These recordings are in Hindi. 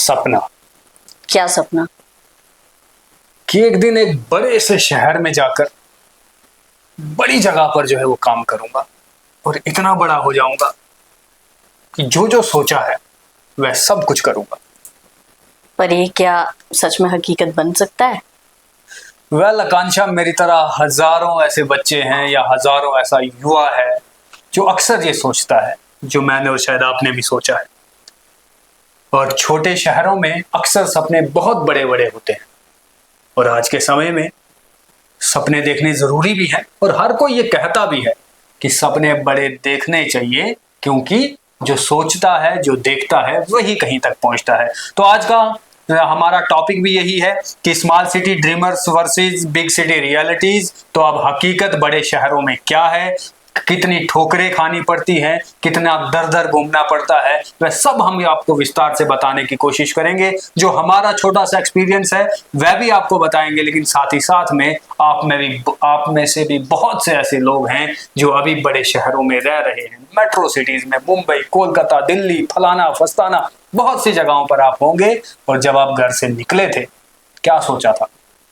सपना क्या सपना? कि एक दिन एक बड़े से शहर में जाकर बड़ी जगह पर जो है वो काम करूंगा और इतना बड़ा हो जाऊंगा कि जो जो सोचा है वह सब कुछ करूंगा। पर ये क्या सच में हकीकत बन सकता है? वह आकांक्षा, मेरी तरह हजारों ऐसे बच्चे हैं या हजारों ऐसा युवा है जो अक्सर ये सोचता है जो मैंने और शायद आपने भी सोचा है। और छोटे शहरों में अक्सर सपने बहुत बड़े बड़े होते हैं और आज के समय में सपने देखने जरूरी भी हैं और हर कोई ये कहता भी है कि सपने बड़े देखने चाहिए, क्योंकि जो सोचता है, जो देखता है, वही कहीं तक पहुंचता है। तो आज का हमारा टॉपिक भी यही है कि small city dreamers versus big city realities. तो अब हकीकत बड़े शहरों में क्या है, कितनी ठोकरें खानी पड़ती हैं, कितना दर दर घूमना पड़ता है, वह सब हम आपको विस्तार से बताने की कोशिश करेंगे। जो हमारा छोटा सा एक्सपीरियंस है वह भी आपको बताएंगे, लेकिन साथ ही साथ में आप में से भी बहुत से ऐसे लोग हैं जो अभी बड़े शहरों में रह रहे हैं, मेट्रो सिटीज में, मुंबई, कोलकाता, दिल्ली, फलाना फस्ताना, बहुत सी जगहों पर आप होंगे। और जब आप घर से निकले थे क्या सोचा था,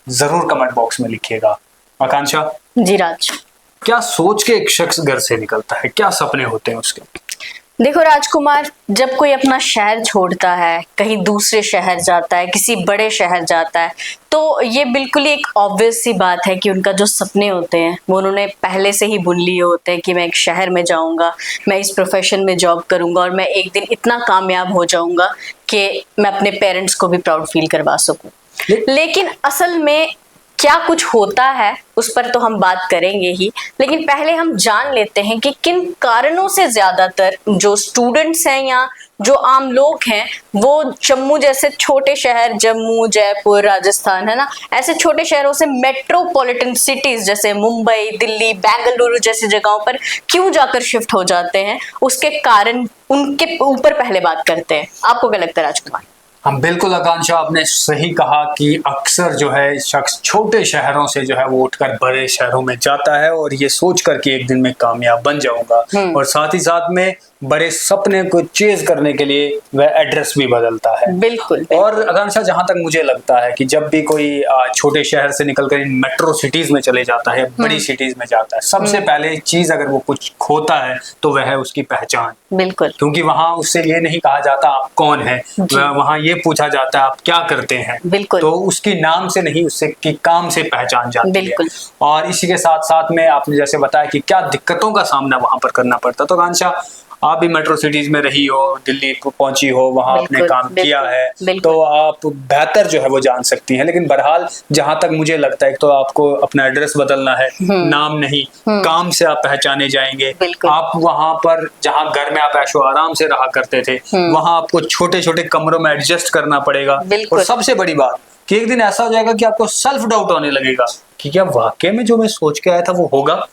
जरूर कमेंट बॉक्स में लिखिएगा। आकांक्षा जी राज, क्या सोच के एक शख्स घर से निकलता है, क्या सपने होते हैं उसके? देखो राजकुमार, जब कोई अपना शहर छोड़ता है, कहीं दूसरे शहर जाता है, किसी बड़े शहर जाता है, तो ये बिल्कुल ही एक ऑब्वियस सी बात है कि उनका जो सपने होते हैं वो उन्होंने पहले से ही बुन लिए होते हैं कि मैं एक शहर में जाऊंगा, मैं इस प्रोफेशन में जॉब करूंगा और मैं एक दिन इतना कामयाब हो जाऊंगा कि मैं अपने पेरेंट्स को भी प्राउड फील करवा सकूं। लेकिन असल में क्या कुछ होता है उस पर तो हम बात करेंगे ही, लेकिन पहले हम जान लेते हैं कि किन कारणों से ज्यादातर जो स्टूडेंट्स हैं या जो आम लोग हैं वो जम्मू जैसे छोटे शहर, जम्मू, जयपुर, राजस्थान, है ना, ऐसे छोटे शहरों से मेट्रोपॉलिटन सिटीज जैसे मुंबई, दिल्ली, बेंगलुरु जैसी जगहों पर क्यों जाकर शिफ्ट हो जाते हैं, उसके कारण उनके ऊपर पहले बात करते हैं। आपको क्या लगता है राजकुमार? हम बिल्कुल आकांक्षा, आपने सही कहा कि अक्सर जो है शख्स छोटे शहरों से जो है वो उठकर बड़े शहरों में जाता है और ये सोच कर कि एक दिन में कामयाब बन जाऊंगा, और साथ ही साथ में बड़े सपने को चेज करने के लिए वह एड्रेस भी बदलता है। बिल्कुल। और आकांक्षा, जहां तक मुझे लगता है कि जब भी कोई छोटे शहर से निकलकर इन मेट्रो सिटीज में चले जाता है, बड़ी सिटीज में जाता है, सबसे पहले चीज अगर वो कुछ खोता है तो वह है उसकी पहचान। बिल्कुल। क्योंकि वहां उससे ये नहीं कहा जाता आप कौन है, वहां ये पूछा जाता है आप क्या करते हैं। बिल्कुल। तो उसकी नाम से नहीं, उससे की काम से पहचान जाती बिल्कुल। है। और इसी के साथ साथ में आपने जैसे बताया कि क्या दिक्कतों का सामना वहां पर करना पड़ता, तो आकांक्षा आप भी मेट्रो सिटीज में रही हो, दिल्ली पहुंची हो, वहां आपने काम किया है, तो आप बेहतर जो है वो जान सकती हैं। लेकिन बहरहाल जहां तक मुझे लगता है तो आपको अपना एड्रेस बदलना है, नाम नहीं, काम से आप पहचाने जाएंगे। आप वहां पर जहां घर में आप ऐशो आराम से रहा करते थे, वहां आपको छोटे छोटे कमरों में एडजस्ट करना पड़ेगा। और सबसे बड़ी बात कि एक दिन ऐसा हो जाएगा कि आपको सेल्फ डाउट होने लगेगा कि क्या वाकई में जो मैं सोच के आया था वो होगा।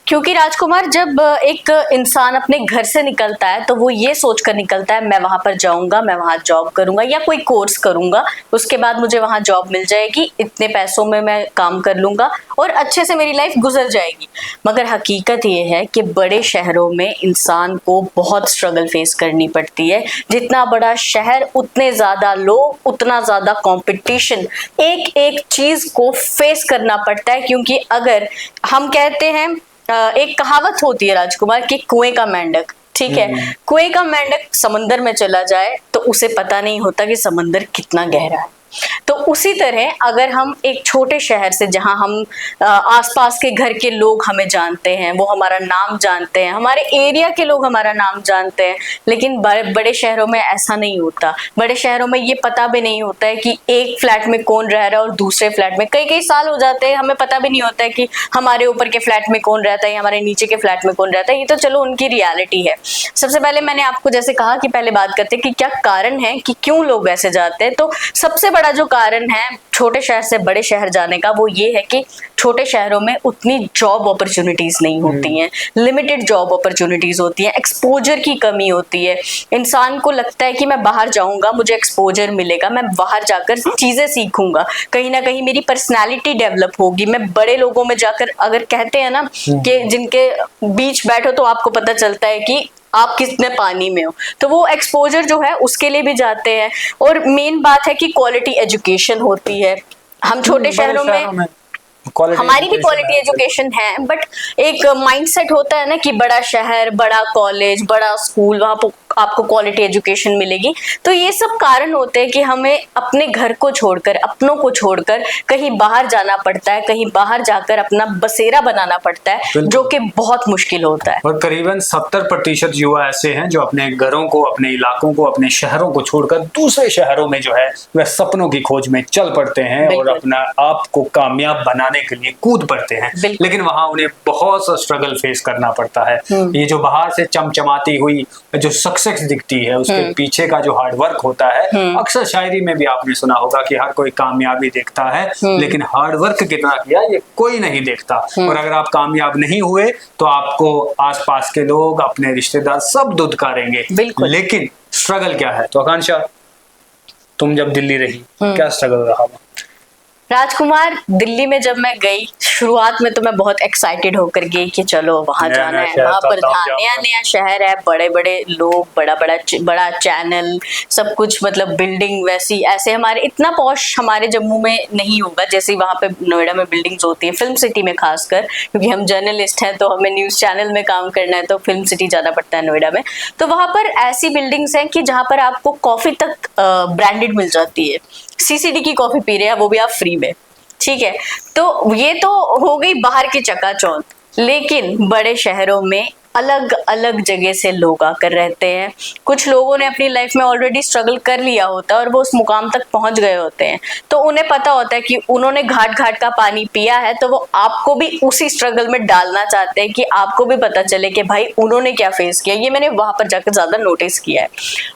क्योंकि राजकुमार, जब एक इंसान अपने घर से निकलता है तो वो ये सोचकर निकलता है मैं वहां पर जाऊंगा, मैं वहां जॉब करूंगा या कोई कोर्स करूंगा, उसके बाद मुझे वहां जॉब मिल जाएगी, इतने पैसों में मैं काम कर लूंगा और अच्छे से मेरी लाइफ गुजर जाएगी। मगर हकीकत ये है कि बड़े शहरों में इंसान को बहुत स्ट्रगल फेस करनी पड़ती है। जितना बड़ा शहर उतने ज्यादा लोग, उतना ज्यादा कंपटीशन, एक एक चीज को फेस करना पड़ता है। क्योंकि अगर हम कहते हैं, एक कहावत होती है राजकुमार कि कुएं का मेंढक, ठीक है, कुएं का मेंढक समंदर में चला जाए तो उसे पता नहीं होता कि समंदर कितना गहरा है। तो उसी तरह अगर हम एक छोटे शहर से, जहां हम आसपास के घर के लोग हमें जानते हैं, वो हमारा नाम जानते हैं, हमारे एरिया के लोग हमारा नाम जानते हैं, लेकिन बड़े शहरों में ऐसा नहीं होता। बड़े शहरों में ये पता भी नहीं होता है कि एक फ्लैट में कौन रह रहा है और दूसरे फ्लैट में कई कई साल हो जाते हैं, हमें पता भी नहीं होता है कि हमारे ऊपर के फ्लैट में कौन रहता है या हमारे नीचे के फ्लैट में कौन रहता है। ये तो चलो उनकी रियलिटी है। सबसे पहले मैंने आपको जैसे कहा कि पहले बात करते हैं कि क्या कारण है कि क्यों लोग ऐसे जाते हैं। तो सबसे बड़ा जो कारण है छोटे शहर से बड़े शहर जाने का वो ये है कि छोटे शहरों में उतनी जॉब अपॉर्चुनिटीज नहीं होती हैं, लिमिटेड जॉब अपॉर्चुनिटीज होती हैं, एक्सपोजर की कमी होती है। इंसान को लगता है कि मैं बाहर जाऊंगा, मुझे एक्सपोजर मिलेगा, मैं बाहर जाकर चीजें सीखूंगा, कहीं ना कहीं मेरी पर्सनैलिटी डेवलप होगी। मैं बड़े लोगों में जाकर, अगर कहते हैं ना कि जिनके बीच बैठो तो आपको पता चलता है कि आप कितने पानी में हो। तो वो एक्सपोजर जो है उसके लिए भी जाते हैं। और मेन बात है कि क्वालिटी एजुकेशन होती है। हम छोटे शहरों में हमारी भी क्वालिटी एजुकेशन है, बट एक माइंडसेट होता है ना कि बड़ा शहर, बड़ा कॉलेज, बड़ा स्कूल, वहां पर आपको क्वालिटी एजुकेशन मिलेगी। तो ये सब कारण होते हैं कि हमें अपने घर को छोड़कर, अपनों को छोड़कर कहीं बाहर जाना पड़ता है, कहीं बाहर जाकर अपना बसेरा बनाना पड़ता है, जो कि बहुत मुश्किल होता है। और करीबन 70% युवा ऐसे हैं जो अपने घरों को, अपने इलाकों को, अपने शहरों को छोड़कर दूसरे शहरों में जो है वह सपनों की खोज में चल पड़ते हैं और अपना आप को कामयाब बनाने के लिए कूद पड़ते हैं। लेकिन वहां उन्हें बहुत सा स्ट्रगल फेस करना पड़ता है। ये जो बाहर से चमचमाती हुई जो सक्सेस दिखती है, उसके पीछे का जो हार्ड वर्क होता है, अक्सर शायरी में भी आपने सुना होगा कि हर कोई कामयाबी देखता है, लेकिन हार्ड वर्क कितना किया ये कोई नहीं देखता। और अगर आप कामयाब नहीं हुए तो आपको आसपास के लोग, अपने रिश्तेदार सब दुत्कारेंगे। लेकिन स्ट्रगल क्या है? तो आकांक्षा, तुम जब दिल्ली रही, क्या स्ट्रगल रहा? राजकुमार, दिल्ली में जब मैं गई, शुरुआत में तो मैं बहुत एक्साइटेड होकर गई कि चलो वहां जाना है, वहां पर नया नया शहर है, बड़े बड़े लोग, बड़ा चैनल, सब कुछ, मतलब बिल्डिंग वैसी, ऐसे हमारे इतना पॉश हमारे जम्मू में नहीं होगा जैसे वहां पे नोएडा में बिल्डिंग्स होती है, फिल्म सिटी में खासकर, क्योंकि हम जर्नलिस्ट हैं तो हमें न्यूज चैनल में काम करना है, तो फिल्म सिटी जाना पड़ता है नोएडा में। तो वहां पर ऐसी बिल्डिंग्स हैं कि जहां पर आपको कॉफी तक ब्रांडेड मिल जाती है। सीसीडी की कॉफी पी रहे हैं, वो भी आप फ्री में, ठीक है। तो ये तो हो गई बाहर की चकाचौंध, लेकिन बड़े शहरों में अलग अलग जगह से लोग आकर रहते हैं। कुछ लोगों ने अपनी लाइफ में ऑलरेडी स्ट्रगल कर लिया होता है और वो उस मुकाम तक पहुंच गए होते हैं, तो उन्हें पता होता है कि उन्होंने घाट घाट का पानी पिया है, तो वो आपको भी उसी स्ट्रगल में डालना चाहते हैं कि आपको भी पता चले कि भाई उन्होंने क्या फेस किया। ये मैंने वहां पर जाकर ज्यादा नोटिस किया है।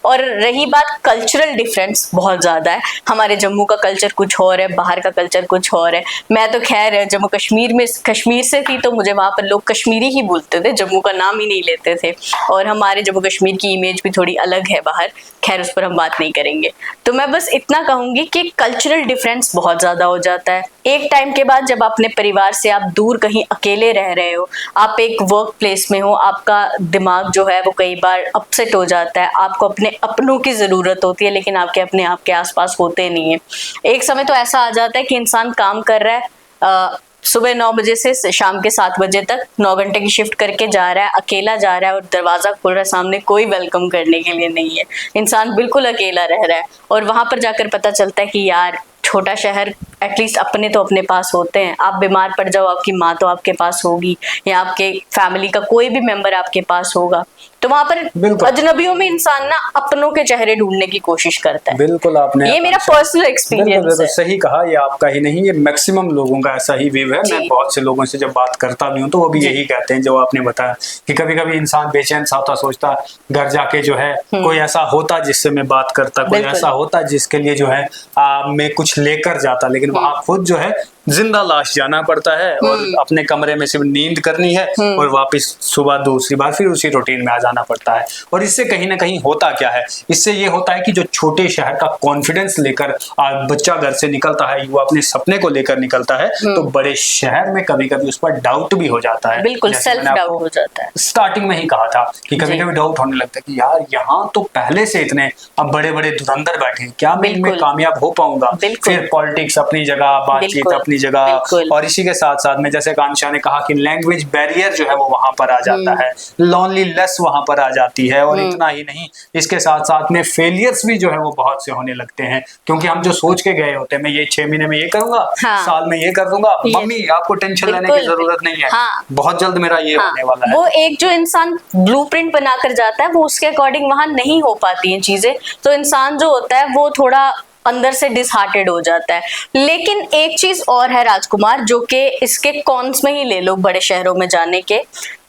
और रही बात कल्चरल डिफरेंस, बहुत ज्यादा है। हमारे जम्मू का कल्चर कुछ और है, बाहर का कल्चर कुछ और है। मैं तो खैर जम्मू कश्मीर से थी, तो मुझे वहां पर लोग कश्मीरी ही बोलते थे, जम्मू का नाम ही नहीं लेते थे। और हमारे जम्मू कश्मीर की इमेज भी थोड़ी अलग है बाहर, खैर उस पर हम बात नहीं करेंगे। तो मैं बस इतना कहूंगी कि कल्चरल डिफरेंस बहुत ज्यादा हो जाता है। एक टाइम के बाद जब अपने परिवार से आप दूर कहीं अकेले रह रहे हो, आप एक वर्क प्लेस में हो, आपका दिमाग जो है वो कई बार अपसेट हो जाता है। आपको अपने अपनों की जरूरत होती है, लेकिन आपके अपने आपके आसपास होते नहीं है। एक समय तो ऐसा आ जाता है कि इंसान काम कर रहा है, सुबह 9 बजे से शाम के 7 बजे तक 9 घंटे की शिफ्ट करके जा रहा है, अकेला जा रहा है, और दरवाजा खुल रहा है, सामने कोई वेलकम करने के लिए नहीं है, इंसान बिल्कुल अकेला रह रहा है। और वहां पर जाकर पता चलता है कि यार छोटा शहर, एटलीस्ट अपने तो अपने पास होते हैं। आप बीमार पड़ जाओ, आपकी माँ तो आपके पास होगी, या आपके फैमिली का कोई भी मेंबर आपके पास होगा। तो वहां पर अजनबियों में इंसान ना अपनों के चेहरे ढूंढने की कोशिश करता है। बिल्कुल, आपने ये मेरा पर्सनल एक्सपीरियंस है। सही कहा, ये आपका ही नहीं, ये मैक्सिमम लोगों का ऐसा ही व्यू है। मैं बहुत से लोगों से जब बात करता भी हूँ तो वो भी यही कहते हैं जो आपने बताया, कि कभी कभी इंसान बेचैन सा होता, सोचता घर जाके जो है कोई ऐसा होता जिससे मैं बात करता, कोई ऐसा होता जिसके लिए जो है मैं कुछ लेकर जाता, लेकिन वहां खुद जो है जिंदा लाश जाना पड़ता है और अपने कमरे में सिर्फ नींद करनी है और वापस सुबह दूसरी बार फिर उसी रूटीन में आ जाना पड़ता है। और इससे कहीं ना कहीं होता क्या है, इससे ये होता है कि जो छोटे शहर का कॉन्फिडेंस लेकर बच्चा घर से निकलता है, वो अपने सपने को लेकर निकलता है, तो बड़े शहर में कभी कभी उस पर डाउट भी हो जाता है। बिल्कुल, सेल्फ डाउट हो जाता है। स्टार्टिंग में ही कहा था कि कभी कभी डाउट होने लगता है कि यार यहाँ तो पहले से इतने अब बड़े बड़े धुरंधर बैठे हैं, क्या मैं इनमें कामयाब हो पाऊंगा? फिर पॉलिटिक्स अपनी जगह, बातचीत अपनी जगह, और इसी के साथ साथ में जैसे कांक्षा ने कहा कि लैंग्वेज बैरियर जो है वो वहां पर आ जाता है, लॉनलीनेस वहां पर आ जाती है। और इतना ही नहीं, इसके साथ साथ में फेलियर्स भी जो है वो बहुत से होने लगते हैं, क्योंकि हम जो सोच के गए होते हैं मैं ये 6 महीने में ये करूंगा, साल में ये कर दूंगा, मम्मी आपको टेंशन लेने की जरूरत नहीं है, बहुत जल्द मेरा ये होने वाला है। वो एक जो इंसान ब्लूप्रिंट बनाकर जाता है, वो उसके अकॉर्डिंग वहां नहीं हो पाती हैं चीजें, तो इंसान जो होता है वो थोड़ा अंदर से डिसहार्टेड हो जाता है। लेकिन एक चीज और है राजकुमार, जो कि इसके कॉन्स में ही ले लो बड़े शहरों में जाने के,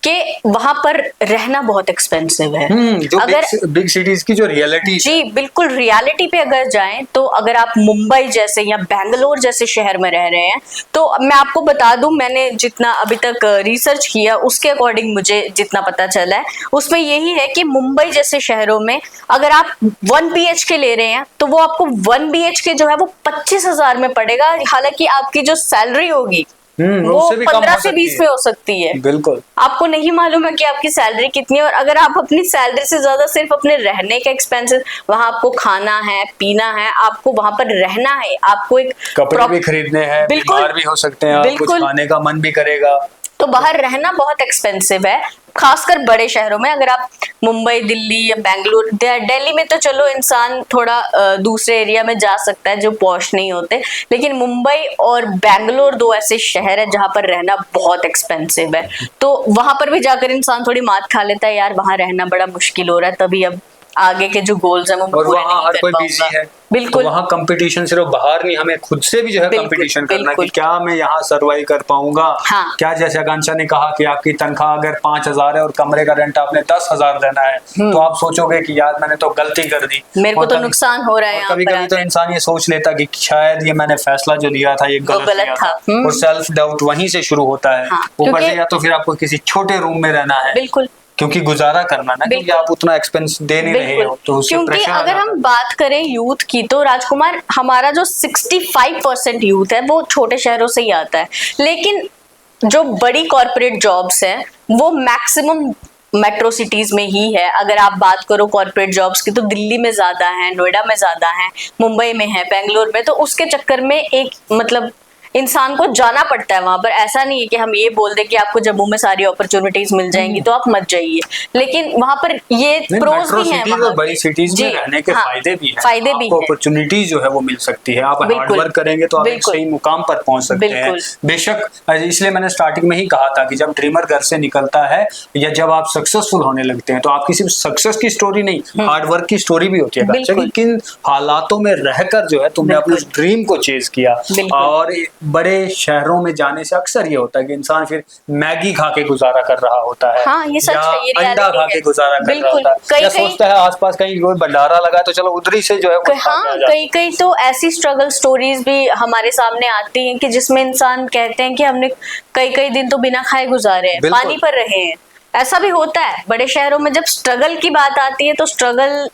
कि वहां पर रहना बहुत एक्सपेंसिव है। जो अगर बिग सिटीज की जो रियलिटी, जी बिल्कुल, रियलिटी पे अगर जाएं तो अगर आप मुंबई जैसे या बेंगलोर जैसे शहर में रह रहे हैं, तो मैं आपको बता दूं, मैंने जितना अभी तक रिसर्च किया उसके अकॉर्डिंग मुझे जितना पता चला है, उसमें यही है कि मुंबई जैसे शहरों में अगर आप 1 BHK ले रहे हैं तो वो आपको 1 BHK जो है वो 25,000 में पड़ेगा, हालांकि आपकी जो सैलरी होगी वो वो उससे भी कम हो 15 से सकती 20 है। में हो सकती है। बिल्कुल। आपको नहीं मालूम है कि आपकी सैलरी कितनी है, और अगर आप अपनी सैलरी से ज्यादा सिर्फ अपने रहने के एक्सपेंसेस, वहां आपको खाना है, पीना है, आपको वहां पर रहना है, आपको एक कपड़े भी खरीदने हैं, बिल्कुल, बीमार भी हो सकते हैं आप, कुछ बिल्कुल। खाने का मन भी करेगा। तो बाहर रहना बहुत एक्सपेंसिव है, खासकर बड़े शहरों में। अगर आप मुंबई, दिल्ली या बेंगलुरु, दिल्ली में तो चलो इंसान थोड़ा दूसरे एरिया में जा सकता है जो पॉश नहीं होते, लेकिन मुंबई और बेंगलोर दो ऐसे शहर है जहां पर रहना बहुत एक्सपेंसिव है। तो वहां पर भी जाकर इंसान थोड़ी मात खा लेता है, यार वहां रहना बड़ा मुश्किल हो रहा है, तभी अब आगे के जो गोल्स हैं वो मैं और पूरे वहाँ नहीं हर कर कोई पाऊंगा। बिजी है, बिल्कुल, तो वहाँ कंपटीशन सिर्फ बाहर नहीं, हमें खुद से भी जो है बिल्कुल, कंपटीशन करना कि बिल्कुल। क्या मैं यहाँ सर्वाइव कर पाऊंगा। हाँ। क्या, जैसे आकांक्षा ने कहा कि आपकी तनख्वाह अगर 5,000 है और कमरे का रेंट आपने 10,000 देना है, तो आप सोचोगे कि यार मैंने तो गलती कर दी, मेरे को और तो कभी- नुकसान हो रहा है यहाँ कभी पर कभी तो आकर। इंसान ये सोच लेता कि शायद ये मैंने फैसला जो लिया था ये वो गलत गलत लिया था। था, और सेल्फ डाउट वहीं से शुरू होता है। हाँ, ऊपर क्योंकि- से या तो फिर आपको किसी छोटे रूम में रहना है, बिल्कुल, क्योंकि गुजारा करना ना, क्योंकि बिल्कुल। आप उतना एक्सपेंस दे नहीं रहे हो, तो उससे क्योंकि प्रेशर आ अगर जाता हम है। बात करें यूथ की, तो राजकुमार हमारा जो 65% यूथ है वो छोटे शहरों से ही आता है, लेकिन जो बड़ी कॉर्पोरेट जॉब्स हैं वो मैक्सिमम मेट्रो सिटीज में ही है। अगर आप बात करो कॉर्पोरेट जॉब्स की, तो दिल्ली में ज्यादा है, नोएडा में ज्यादा है, मुंबई में है, बेंगलोर में। तो उसके चक्कर में एक मतलब इंसान को जाना पड़ता है वहां पर। ऐसा नहीं है कि हम ये बोल दे कि आपको जम्मू में सारी अपॉर्चुनिटीज मिल जाएंगी तो आप मत जाइए, लेकिन वहां पर ये प्रोज मेट्रो भी हैं सिटीज वहां और बड़ी के। सिटीज जी, में रहने के हाँ, फायदे भी हैं, फायदे भी आपको हैं। अपॉर्चुनिटीज जो है वो मिल सकती है, आप हार्ड बिल्कुल, वर्क करेंगे तो आप एक बिल्कुल, सही मुकाम पर पहुंच सकते हैं। बिल्कुल। बेशक, इसलिए मैंने स्टार्टिंग में ही कहा था कि जब ड्रीमर घर से निकलता है या जब आप सक्सेसफुल होने लगते हैं, तो आपकी सिर्फ सक्सेस की स्टोरी नहीं, हार्ड वर्क की स्टोरी भी होती है। अच्छा, कि बिल्कुल। किन हालातों में रहकर जो है तुमने अपने उस ड्रीम को चेज किया। बिल्कुल। और बड़े शहरों में जाने से अक्सर ये होता है कि इंसान फिर मैगी खा के गुजारा कर रहा होता है, हाँ, ये सच या है, ये अंडा reality खा है। के गुजारा कर रहा बिल्कुल। होता है, कई- या कई- सोचता है आसपास कहीं कोई भंडारा लगा है तो चलो उधर से जो है वो खा के आ हाँ, जाते कई कई तो ऐसी स्ट्रगल स्टोरीज भी हमारे सामने आती हैं कि जिसमें इंसान कहते हैं कि हमने कई कई दिन तो बिना खाए गुजारे हैं, बिल्कुल। पानी पर रहे हैं। ऐसा भी होता है बड़े शहरों में। जब स्ट्रगल की बात आती है तो स्ट्रगल,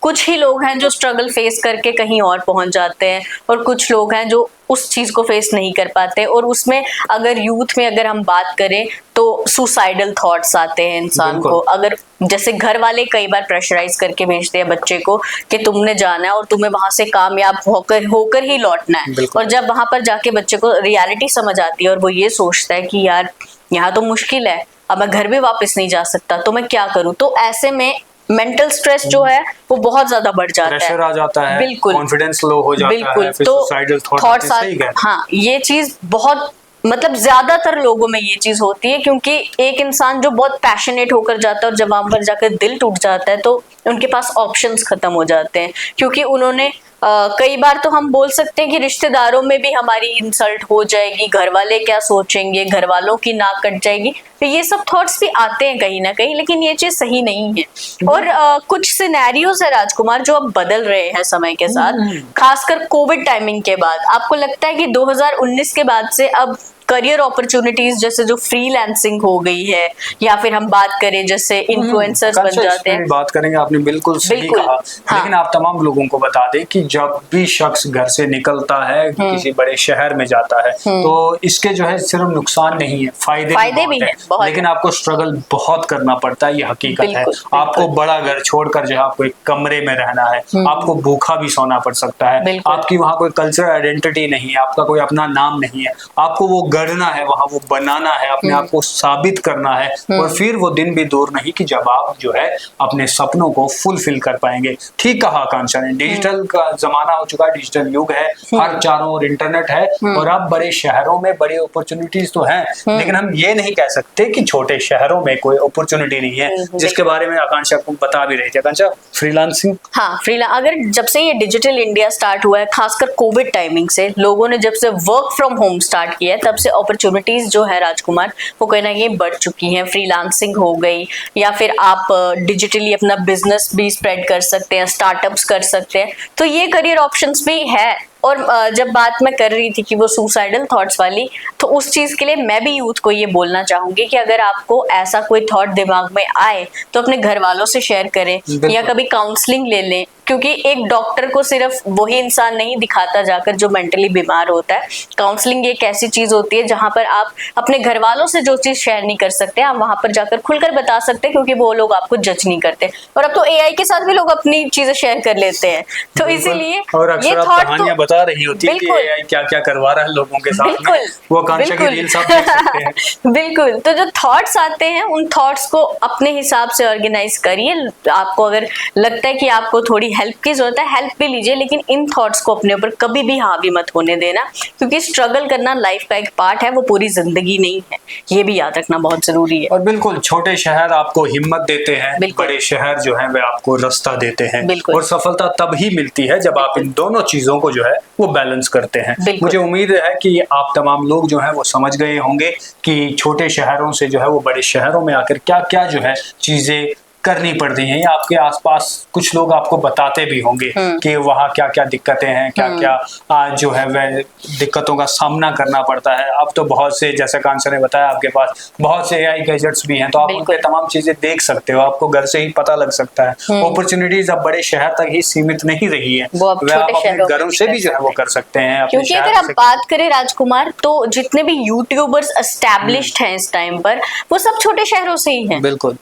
कुछ ही लोग हैं जो स्ट्रगल फेस करके कहीं और पहुंच जाते हैं, और कुछ लोग हैं जो उस चीज को फेस नहीं कर पाते। और उसमें अगर यूथ में अगर हम बात करें तो सुसाइडल थॉट्स आते हैं इंसान बिल्कुल। को। अगर जैसे घर वाले कई बार प्रेशराइज करके भेजते हैं बच्चे को कि तुमने जाना है और तुम्हें वहां से कामयाब होकर होकर ही लौटना है, बिल्कुल। और जब वहां पर जाके बच्चे को रियलिटी समझ आती है और वो ये सोचता है कि यार यहाँ तो मुश्किल है, अब मैं घर भी वापस नहीं जा सकता, तो मैं क्या करूं। तो ऐसे में मेंटल स्ट्रेस जो है वो बहुत ज्यादा बढ़ जाता है, प्रेशर आ जाता है, बिल्कुल, कॉन्फिडेंस लो हो जाता बिल्कुल। है, फिर तो सुसाइडल थॉट्स थॉट्स सही गए। हाँ, ये चीज बहुत मतलब ज्यादातर लोगों में ये चीज होती है, क्योंकि एक इंसान जो बहुत पैशनेट होकर जाता है और जब वहां पर जाकर दिल टूट जाता है तो उनके पास ऑप्शंस खत्म हो जाते हैं, क्योंकि उन्होंने कई बार तो हम बोल सकते हैं कि रिश्तेदारों में भी हमारी इंसल्ट हो जाएगी, घर वाले क्या सोचेंगे, घर वालों की नाक कट जाएगी, तो ये सब थॉट्स भी आते हैं कहीं ना कहीं, लेकिन ये चीज सही नहीं है। और कुछ सिनेरियोज है राजकुमार जो अब बदल रहे हैं समय के साथ, खासकर कोविड टाइमिंग के बाद। आपको लगता है कि 2019 के बाद से अब करियर अपॉर्चुनिटीज जैसे जो फ्रीलांसिंग हो गई है, या फिर हम बात करें जैसे इन्फ्लुएंसर्स बन अच्छा, जाते हैं, इसमें बात करेंगे, आपने बिल्कुल सही बिल्कुल, कहा। हाँ। लेकिन आप तमाम लोगों को बता दें कि जब भी शख्स घर से निकलता है, किसी बड़े शहर में जाता है, तो इसके जो है सिर्फ नुकसान नहीं है, फायदे फायदे भी भी हैं, बहुत बहुत। है। लेकिन आपको स्ट्रगल बहुत करना पड़ता है, ये हकीकत है। बिल्कुल, आपको बड़ा घर छोड़कर जो है आपको एक कमरे में रहना है, आपको भूखा भी सोना पड़ सकता है, बिल्कुल। आपकी वहाँ कोई कल्चरल आइडेंटिटी नहीं है, आपका कोई अपना नाम नहीं है, आपको वो गढ़ना है, वहाँ वो बनाना है, अपने आप को साबित करना है। और फिर वो दिन भी दूर नहीं कि जब आप जो है अपने सपनों को फुलफिल कर पाएंगे। ठीक कहा आकांक्षा ने, डिजिटल का जमाना हो चुका है, डिजिटल युग है, हर चारों ओर इंटरनेट है, और अब बड़े शहरों में बड़ी अपॉर्चुनिटीज तो हैं, लेकिन हम ये नहीं कह सकते कि छोटे शहरों में कोई अपॉर्चुनिटी नहीं है, जिसके बारे में आकांक्षा को बता भी रही थी। आकांक्षा, फ्रीलांसिंग, हाँ, अगर जब से ये डिजिटल इंडिया स्टार्ट हुआ है, खासकर कोविड टाइमिंग से, लोगों ने जब से वर्क फ्रॉम होम स्टार्ट किया है, तब से अपॉर्चुनिटीज जो है राजकुमार वो कहीं ना कहीं बढ़ चुकी हैं। फ्रीलांसिंग हो गई, या फिर आप डिजिटली अपना बिजनेस भी स्प्रेड कर सकते हैं, स्टार्टअप्स कर सकते हैं, तो ये करियर ऑप्शंस भी है। और जब बात मैं कर रही थी कि वो सुसाइडल थॉट्स वाली, तो उस चीज के लिए मैं भी यूथ को ये बोलना चाहूंगी कि अगर आपको ऐसा कोई थॉट दिमाग में आए तो अपने घर वालों से शेयर करें या कभी काउंसलिंग ले लें, क्योंकि एक डॉक्टर को सिर्फ वही इंसान नहीं दिखाता जाकर जो मेंटली बीमार होता है। काउंसलिंग एक ऐसी चीज होती है जहां पर आप अपने घर वालों से जो चीज शेयर नहीं कर सकते, आप वहां पर जाकर खुलकर बता सकते हैं, क्योंकि वो लोग आपको जज नहीं करते। और अब तो एआई के साथ भी लोग अपनी चीजें शेयर कर लेते हैं, तो इसीलिए और अक्सर आप कहानियां बता रही होती है कि एआई क्या क्या करवा रहा है लोगों के साथ में, वो आकांक्षा की रील्स आप देख सकते हैं। बिल्कुल। तो जो थॉट्स आते हैं उन थॉट्स को अपने हिसाब से ऑर्गेनाइज करिए। आपको अगर लगता है कि आपको थोड़ी हेल्प की जरूरत है, हेल्प भी लीजिए, लेकिन इन थॉट्स को अपने ऊपर कभी भी हावी मत होने देना, क्योंकि स्ट्रगल करना लाइफ का एक पार्ट है, वो पूरी जिंदगी नहीं है। ये भी याद रखना बहुत जरूरी है। और बिल्कुल छोटे शहर आपको हिम्मत देते हैं, बड़े शहर जो है वे आपको रास्ता देते हैं, और सफलता तब ही मिलती है जब आप इन दोनों चीजों को जो है वो बैलेंस करते हैं। मुझे उम्मीद है कि आप तमाम लोग जो है वो समझ गए होंगे कि छोटे शहरों से जो है वो बड़े शहरों में आकर क्या क्या जो है चीजें करनी पड़ती हैं, या आपके आसपास कुछ लोग आपको बताते भी होंगे कि वहाँ क्या क्या दिक्कतें हैं, क्या क्या जो है वह दिक्कतों का सामना करना पड़ता है। अब तो बहुत से, जैसे कांसा ने बताया, आपके पास बहुत से एआई गैजेट्स भी हैं, तो आप उन पे तमाम चीजें देख सकते हो, आपको घर से ही पता लग सकता है। अपॉर्चुनिटीज अब बड़े शहर तक ही सीमित नहीं रही है, वह आप अपने घरों से भी जो है वो कर सकते हैं। क्योंकि अगर आप बात करें राजकुमार, तो जितने भी यूट्यूबर्स एस्टैब्लिश्ड हैं इस टाइम पर, वो सब छोटे शहरों से ही हैं। बिल्कुल।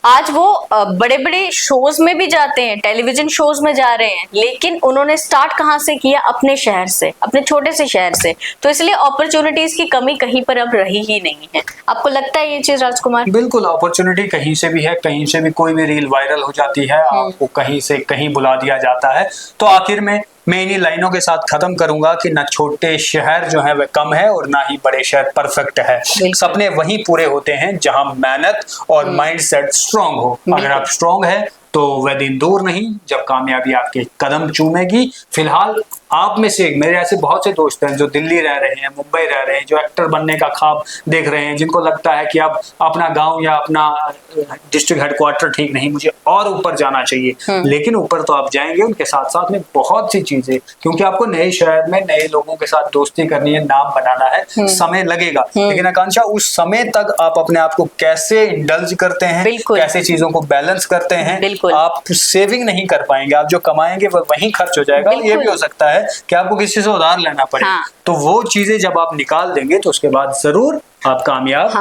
आज वो बड़े बड़े शोज में भी जाते हैं, टेलीविजन शोज में जा रहे हैं, लेकिन उन्होंने स्टार्ट कहाँ से किया? अपने शहर से, अपने छोटे से शहर से। तो इसलिए अपॉर्चुनिटीज की कमी कहीं पर अब रही ही नहीं है। आपको लगता है ये चीज राजकुमार? बिल्कुल, अपॉर्चुनिटी कहीं से भी है, कहीं से भी कोई भी रील वायरल हो जाती है, आपको कहीं से कहीं बुला दिया जाता है। तो आखिर में मैं इन्हीं लाइनों के साथ खत्म करूंगा कि ना छोटे शहर जो है वह कम है और ना ही बड़े शहर परफेक्ट है। सपने वहीं पूरे होते हैं जहां मेहनत और माइंडसेट स्ट्रांग हो। अगर आप स्ट्रांग है तो वह दिन दूर नहीं जब कामयाबी आपके कदम चूमेगी। फिलहाल आप में से मेरे ऐसे बहुत से दोस्त हैं जो दिल्ली रह रहे हैं, मुंबई रह रहे हैं, जो एक्टर बनने का ख्वाब देख रहे हैं, जिनको लगता है कि अब अपना गांव या अपना डिस्ट्रिक्ट हेडक्वार्टर ठीक नहीं, मुझे और ऊपर जाना चाहिए। लेकिन ऊपर तो आप जाएंगे, उनके साथ साथ में बहुत सी चीजें, क्योंकि आपको नए शहर में नए लोगों के साथ दोस्ती करनी है, नाम बनाना है, समय लगेगा। लेकिन आकांक्षा, उस समय तक आप अपने आप को कैसे इंडल्ज करते हैं, कैसे चीजों को बैलेंस करते हैं, आप सेविंग नहीं कर पाएंगे। आप जो कमाएंगे वो वहीं खर्च हो जाएगा। ये भी हो सकता है कि आपको किसी से उधार लेना पड़े। तो वो चीजें जब आप निकाल देंगे तो उसके बाद जरूर आप कामयाब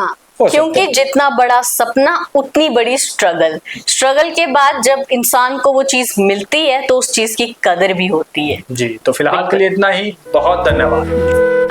क्योंकि जितना बड़ा सपना उतनी बड़ी स्ट्रगल के बाद जब इंसान को वो चीज मिलती है तो उस चीज की कदर भी होती है। जी, तो फिलहाल के लिए इतना ही। बहुत धन्यवाद।